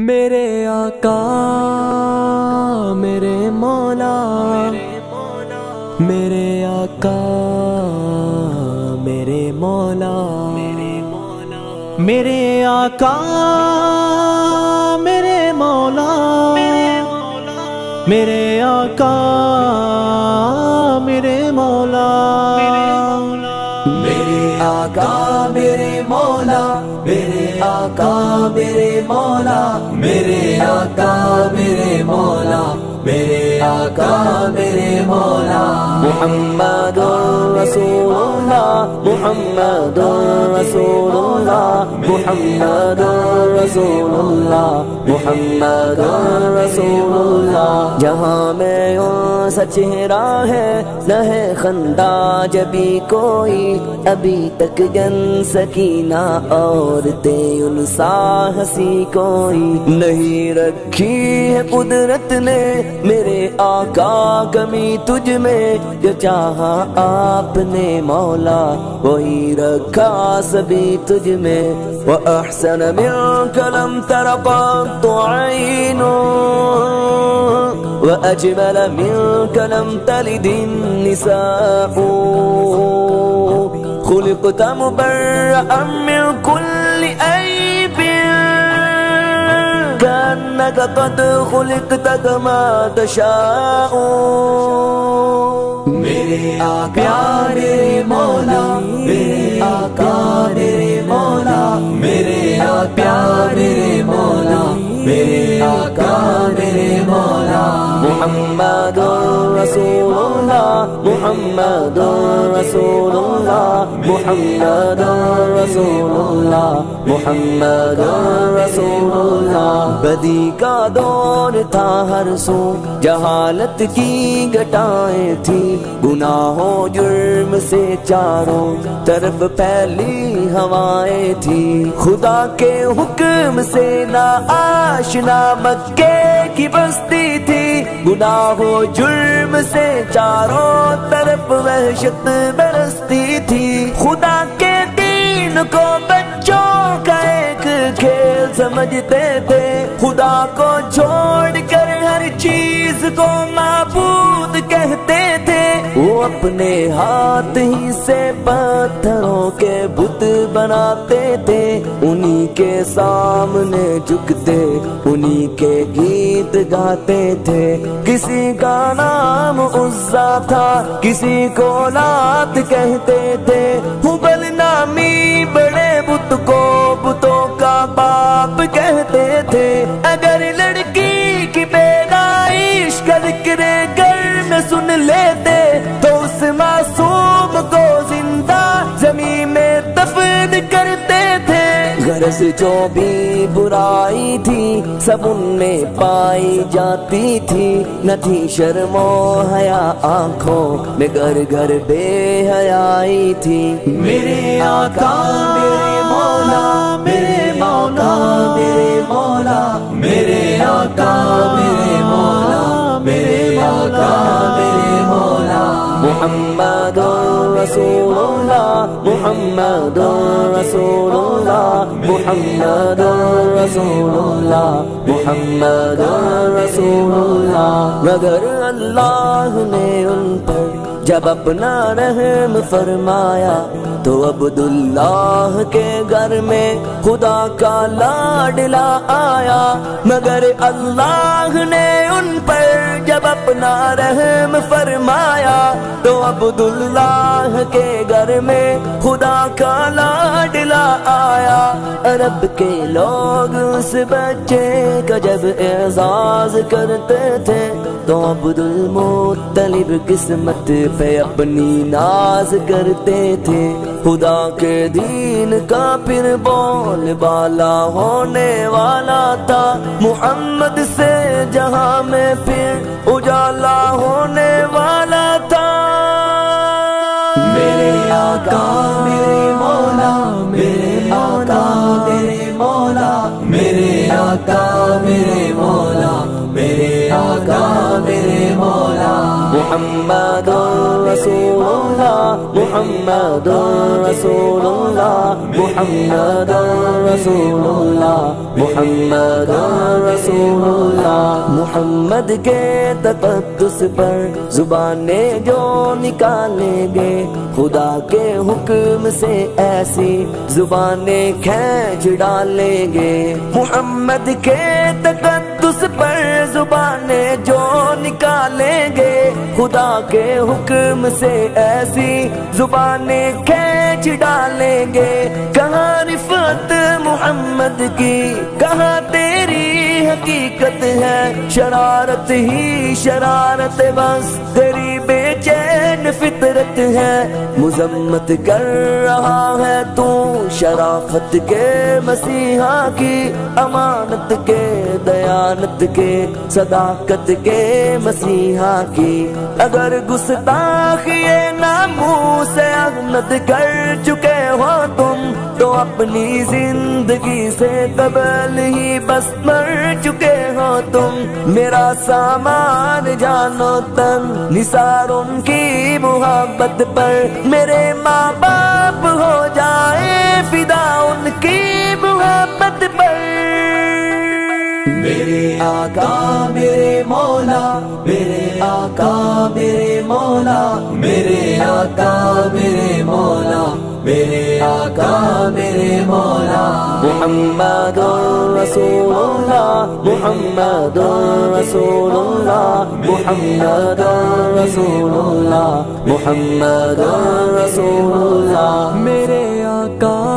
میرے آقا میرے مولا، میرے آقا میرے مولا، میرے آقا میرے مولا، میرے آقا میرے مولا، میرے آقا میرے مولا، میرے آقا میرے مولا، میرے آقا میرے مولا، میرے آقا میرے مولا، محمد رسول اللہ، محمد رسول اللہ، محمد رسول اللہ، محمد رسول اللہ۔ جہاں میں ان سا چہرہ ہے نہ ہے خندہ جبھی کوئی، ابھی تک جن سکینہ عورتیں ان سا ہنسی کوئی نہیں رکھی ہے قدرت نے میرے آقا کمی تجھ میں، جو چاہا آپ نے مولا وہی رکھا سبھی تجھ میں۔ وَأَحْسَنَ مِنْكَ لَمْ تَرَ قَطُّ عَيْنٌ وَأَجْمَلَ مِنْكَ لَمْ تَلِدِ النِّسَاءُ، خُلِقْتَ مُبَرَّأً مِنْ كُلِّ عَيْبٍ كأنك قد خلقت كما تشاء۔ میرے آقا میرے مولا، میرے آقا میرے مولا، میرے آقا میرے مولا، میرے آقا میرے مولا، محمد رسول اللہ، محمد رسول اللہ، محمد رسول اللہ، محمد رسول اللہ۔ بدی کا دور تھا ہر سو، جہالت کی گٹائیں تھی، گناہوں جرم سے چاروں طرف پھیلی ہوائیں تھی، خدا کے حکم سے نا آشنا مکے کی بستی تھی، گناہوں جرم سے چاروں طرف وحشت برستی تھی، خدا کے دین کو بچوں کا ایک کھیل سمجھتے تھے، خدا کو چھوڑ کر ہر چیز کو معبود کہتے تھے، وہ اپنے ہاتھ ہی سے پتھروں کے بت بناتے تھے، انہی کے سامنے جھکتے انہی کے گیت گاتے تھے، کسی کا نام عزا تھا کسی کو لات کہتے تھے، ہبل نامی بڑے بت کو بتوں کا باپ کہتے تھے، اگر لڑکی کی پیدائش کا ذکر گھر میں سن لیتے تو اس معصوم کو زندہ زمین میں دفن کرتے تھے، غرض جو بھی برائی تھی سب ان میں پائی جاتی تھی، نہ تھی شرم و حیا آنکھوں میں گھر گھر بے حیائی تھی۔ میرے آقا میرے مولا، میرے مولا میرے مولا، میرے آقا میرے مولا، میرے آقا میرے مولا، محمد رسول اللہ، محمد رسول اللہ، محمد رسول اللہ، محمد رسول اللہ۔ مگر اللہ نے ان پر جب اپنا رحم فرمایا تو عبداللہ کے گھر میں خدا کا لاڈلا آیا، مگر اللہ نے ان پر جب اپنا رحم فرمایا تو عبداللہ کے گھر میں خدا کا لاڈلا آیا، عرب کے لوگ اس بچے کا جب اعزاز کرتے تھے تو عبدالمطلب قسمت پہ اپنی ناز کرتے تھے، خدا کے دین کا پھر بول بالا ہونے والا تھا، محمد سے جہاں میں پھر اجالا ہونے والا تھا۔ میرے آقا میرے مولا، میرے آقا میرے مولا، میرے آقا میرے مولا، میرے آقا میرے مولا، محمد رسول اللہ، محمد رسول اللہ، محمد رسول اللہ محمد رسول اللہ محمد کے تقدس پر زبانیں جو نکالیں گے خدا کے حکم سے ایسی زبانیں کھینچ ڈالیں گے محمد کے تقدس پر زبانیں جو نکالیں گے خدا کے حکم سے ایسی زبانیں کھینچ ڈالیں گے کہاں رفعت محمد کی کہاں تیری حقیقت ہے شرارت ہی شرارت بس تیری بے چین فطرت ہے مذمت کر رہا ہے تو شرافت کے مسیحا کی امانت کے دیانت کے صداقت کے مسیحا کی اگر گستاخی ناموس احمد کر چکے ہو تم تو اپنی زندگی سے قبل ہی بس مر چکے ہو تم میرا سامان جانو تن نثار ان کی محبت پر میرے ماں باپ ہو جائے فدا ان کی محبت پر میرے آقا میرے مولا میرے آقا میرے مولا میرے آقا میرے مولا میرے آقا میرے مولا محمد رسول اللہ محمد رسول اللہ محمد رسول اللہ محمد رسول اللہ میرے آقا